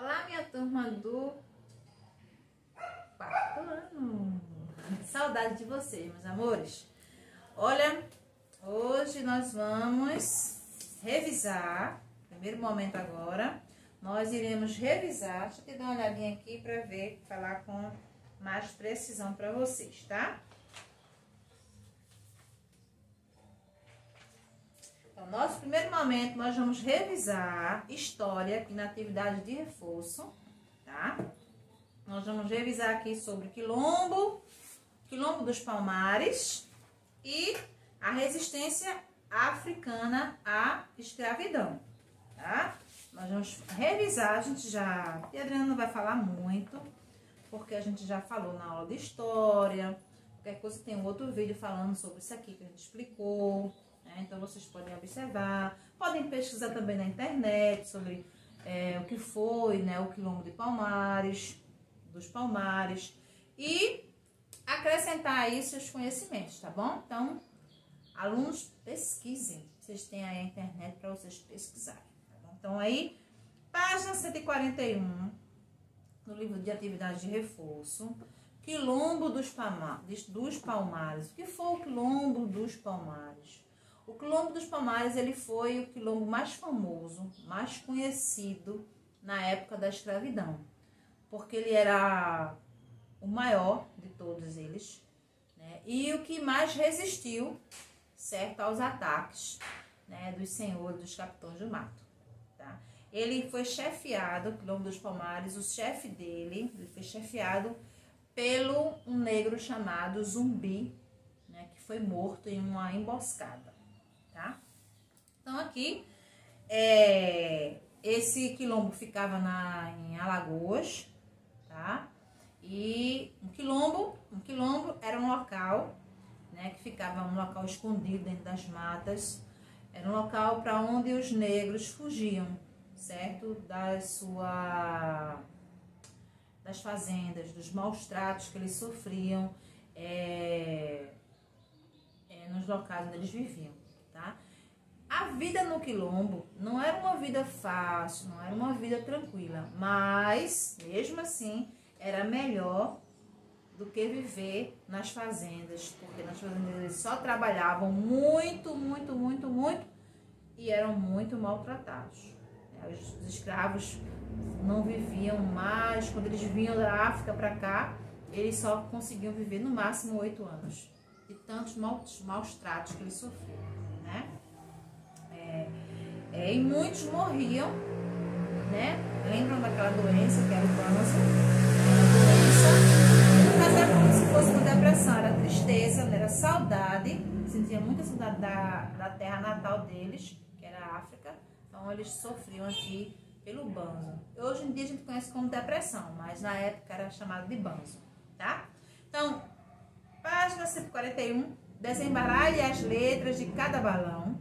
Olá, minha turma do quarto ano. Saudade de vocês, meus amores. Olha, hoje nós vamos revisar. Primeiro momento agora, nós iremos revisar. Deixa eu te dar uma olhadinha aqui para ver, falar com mais precisão para vocês, tá? Então, nosso primeiro momento, nós vamos revisar história aqui na atividade de reforço, tá? Nós vamos revisar aqui sobre Quilombo dos Palmares e a resistência africana à escravidão, tá? Nós vamos revisar, a gente já... E a Adriana não vai falar muito, porque a gente já falou na aula de história. Qualquer coisa tem um outro vídeo falando sobre isso aqui que a gente explicou. Então, vocês podem observar, podem pesquisar também na internet sobre o que foi, né, o Quilombo dos Palmares, e acrescentar aí seus conhecimentos, tá bom? Então, alunos, pesquisem, vocês têm aí a internet para vocês pesquisarem, tá bom? Então, aí, página 141, no livro de atividade de reforço, Quilombo dos Palmares. O que foi o Quilombo dos Palmares? O Quilombo dos Palmares, ele foi o quilombo mais famoso, mais conhecido na época da escravidão, porque ele era o maior de todos eles, né? E o que mais resistiu, certo, aos ataques, né, dos senhores, dos capitães do mato, tá? Ele foi chefiado, o Quilombo dos Palmares, o chefe dele, ele foi chefiado pelo um negro chamado Zumbi, né, que foi morto em uma emboscada. Tá? Então, aqui, esse quilombo ficava em Alagoas, tá? E um quilombo era um local, né, que ficava um local escondido dentro das matas, era um local para onde os negros fugiam, certo? Das fazendas, dos maus tratos que eles sofriam nos locais onde eles viviam. Tá? A vida no quilombo não era uma vida fácil, não era uma vida tranquila, mas mesmo assim era melhor do que viver nas fazendas, porque nas fazendas eles só trabalhavam muito e eram muito maltratados. Os escravos não viviam mais, quando eles vinham da África para cá, eles só conseguiam viver no máximo 8 anos, de tantos maus tratos que eles sofriam. Né? E muitos morriam, né? Lembram daquela doença que era o Banzo? Mas era como se fosse uma depressão, era tristeza, era saudade, sentia muita saudade da terra natal deles, que era a África. Então eles sofriam aqui pelo Banzo. Hoje em dia a gente conhece como depressão, mas na época era chamado de Banzo, tá? Então, página 141, desembaralhe as letras de cada balão.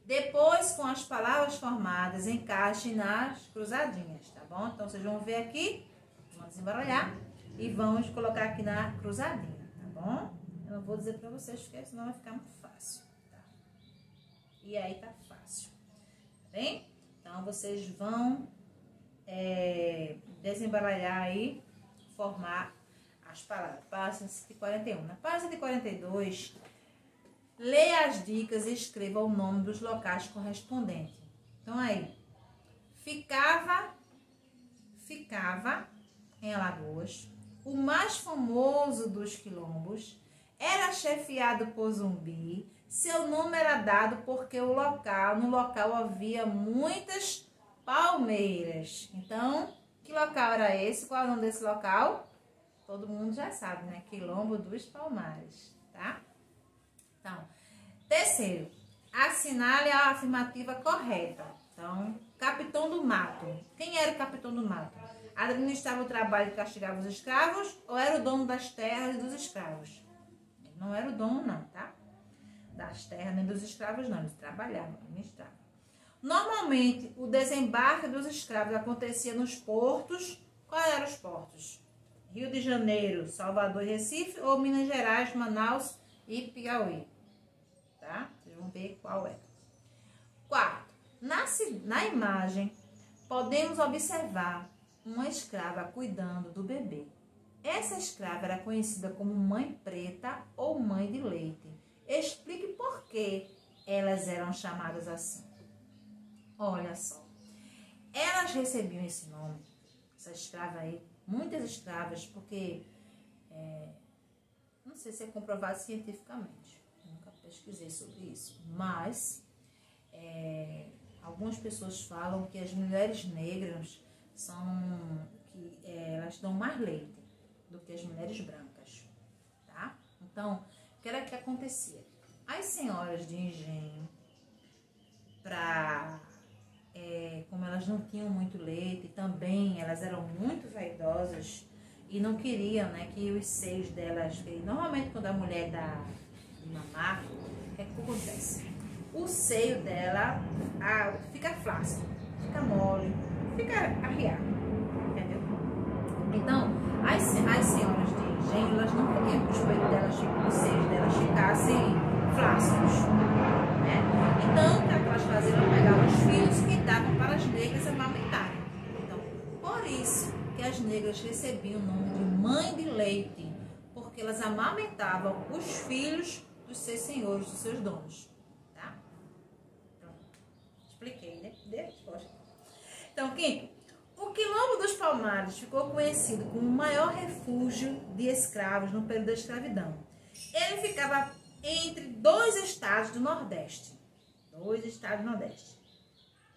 Depois, com as palavras formadas, encaixe nas cruzadinhas, tá bom? Então, vocês vão ver aqui, vamos desembaralhar e vamos colocar aqui na cruzadinha, tá bom? Eu não vou dizer pra vocês, porque senão vai ficar muito fácil, tá? E aí tá fácil, tá bem? Então, vocês vão desembaralhar aí, formar as palavras. Página 141. Na página 142... leia as dicas e escreva o nome dos locais correspondentes. Então, aí, ficava em Alagoas, o mais famoso dos quilombos, era chefiado por Zumbi, seu nome era dado porque no local havia muitas palmeiras. Então, que local era esse? Qual é o nome desse local? Todo mundo já sabe, né? Quilombo dos Palmares, tá? Então, terceiro, assinale a afirmativa correta. Então, capitão do mato. Quem era o capitão do mato? Administrava o trabalho e castigava os escravos ou era o dono das terras e dos escravos? Ele não era o dono, não, tá? Das terras nem dos escravos, não. Ele trabalhava, administrava. Normalmente, o desembarque dos escravos acontecia nos portos. Quais eram os portos? Rio de Janeiro, Salvador e Recife, ou Minas Gerais, Manaus e Piauí? Tá? Vocês vão ver qual é. Quarto, na imagem, podemos observar uma escrava cuidando do bebê. Essa escrava era conhecida como mãe preta ou mãe de leite. Explique por que elas eram chamadas assim. Olha só, elas recebiam esse nome, essa escrava aí, muitas escravas, porque não sei se é comprovado cientificamente, nunca pesquisei sobre isso, mas algumas pessoas falam que as mulheres negras elas dão mais leite do que as mulheres brancas, tá? Então, o que era que acontecia? As senhoras de engenho, como elas não tinham muito leite, também elas eram muito vaidosas e não queriam, né, que os seios delas... Normalmente, quando a mulher dá de mamar, o que acontece? O seio dela fica flácido, fica mole, fica arriado, entendeu? Então, as senhoras de engenho, elas não queriam que os peitos delas, os seios delas ficassem flácidos, né? Então, o que elas faziam? Elas pegavam os filhos e davam para as negras amamentarem. Então, por isso que as negras recebiam o nome de mãe de leite, porque elas amamentavam os filhos dos seus senhores, dos seus donos, tá? Então, expliquei, né? Dei a resposta. Então, quinto, o Quilombo dos Palmares ficou conhecido como o maior refúgio de escravos no período da escravidão. Ele ficava entre dois estados do Nordeste.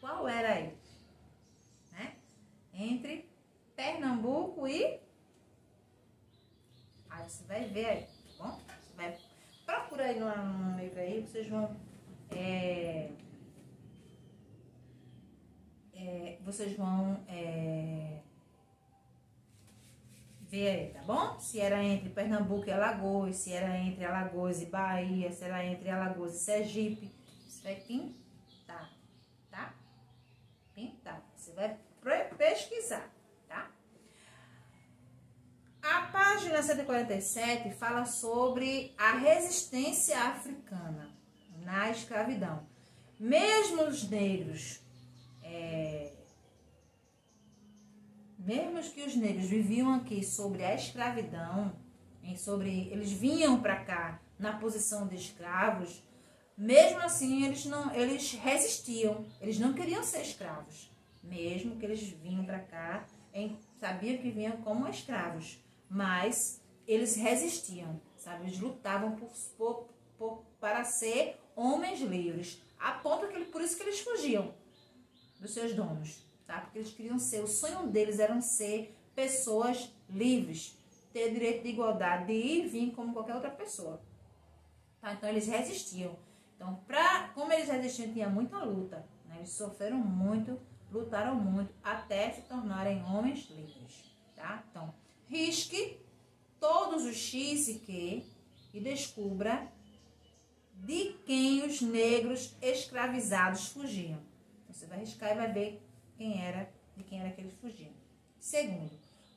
Qual era ele? Né? Entre Pernambuco e... Aí você vai ver aí, tá bom? Você vai... Procura aí no livro aí, vocês vão... vocês vão ver aí, tá bom? Se era entre Pernambuco e Alagoas, se era entre Alagoas e Bahia, se era entre Alagoas e Sergipe. Você vai pintar, tá? Pintar. Você vai pesquisar, tá? A página 147 fala sobre a resistência africana na escravidão. Mesmo os negros... Mesmo que os negros viviam aqui sobre a escravidão, eles vinham para cá na posição de escravos, mesmo assim eles resistiam, eles não queriam ser escravos, mesmo que eles vinham para cá, sabiam que vinham como escravos, mas eles resistiam, sabe? Eles lutavam para ser homens livres, a ponto que por isso que eles fugiam dos seus donos. Tá? Porque eles queriam o sonho deles era ser pessoas livres, ter direito de igualdade, de ir e vir como qualquer outra pessoa. Tá? Então eles resistiam. Então, como eles resistiam, tinha muita luta, né? Eles sofreram muito, lutaram muito, até se tornarem homens livres. Tá? Então, risque todos os X e Q e descubra de quem os negros escravizados fugiam. Então, você vai riscar e vai ver de quem era que eles fugiam. Segundo,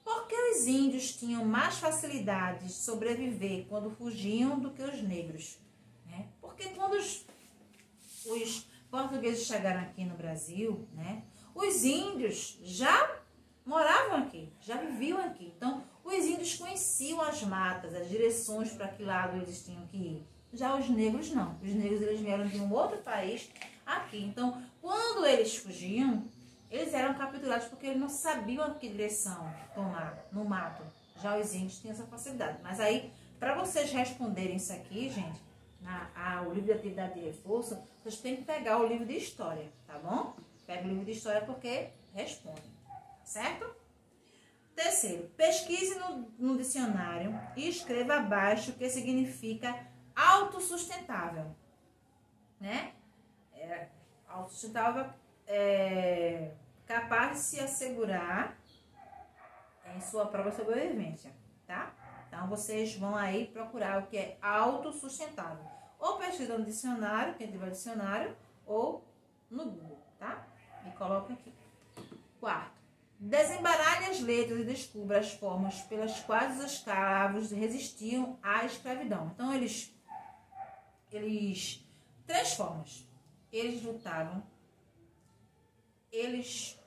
por que os índios tinham mais facilidade de sobreviver quando fugiam do que os negros? Né? Porque quando os portugueses chegaram aqui no Brasil, né, os índios já moravam aqui, já viviam aqui. Então, os índios conheciam as matas, as direções para que lado eles tinham que ir. Já os negros não. Os negros eles vieram de um outro país aqui. Então, quando eles fugiam, eles eram capturados porque eles não sabiam a que direção tomar no mato. Já os índios tinham essa facilidade. Mas aí, para vocês responderem isso aqui, gente, o livro de atividade de reforço, vocês têm que pegar o livro de história, tá bom? Pega o livro de história porque responde, certo? Terceiro, pesquise no dicionário e escreva abaixo o que significa autossustentável, né? Autossustentável capaz de se assegurar em sua própria sobrevivência, tá? Então, vocês vão aí procurar o que é autossustentável. Ou pesquisa no dicionário, quem tiver dicionário, ou no Google, tá? E coloca aqui. Quarto, desembaralhe as letras e descubra as formas pelas quais os escravos resistiam à escravidão. Então, três formas. Eles lutavam, eles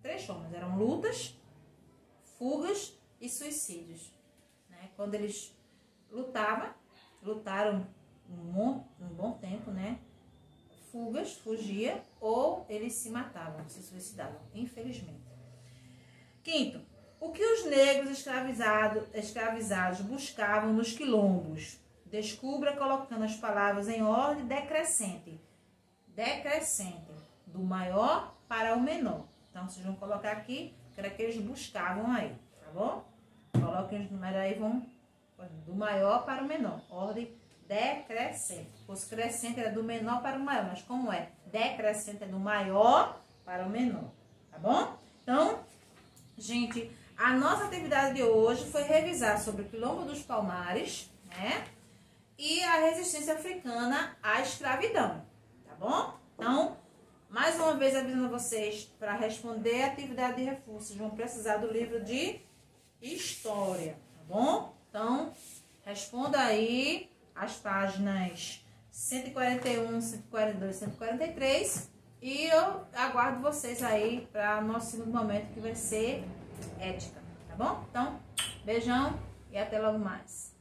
três formas, eram lutas, fugas e suicídios, né? Quando eles lutaram um bom tempo, né? Fugia, ou eles se matavam, se suicidavam, infelizmente. Quinto, o que os negros escravizados buscavam nos quilombos? Descubra colocando as palavras em ordem decrescente. Decrescente, do maior para o menor. Então, vocês vão colocar aqui, que era que eles buscavam aí, tá bom? Coloquem os números aí, vão do maior para o menor. Ordem decrescente. Fosse crescente era do menor para o maior, mas como é decrescente é do maior para o menor, tá bom? Então, gente, a nossa atividade de hoje foi revisar sobre o Quilombo dos Palmares, né? E a resistência africana à escravidão, tá bom? Então, mais uma vez avisando vocês, para responder a atividade de reforço, vocês vão precisar do livro de História, tá bom? Então, responda aí as páginas 141, 142, 143 e eu aguardo vocês aí para o nosso segundo momento, que vai ser ética, tá bom? Então, beijão e até logo mais.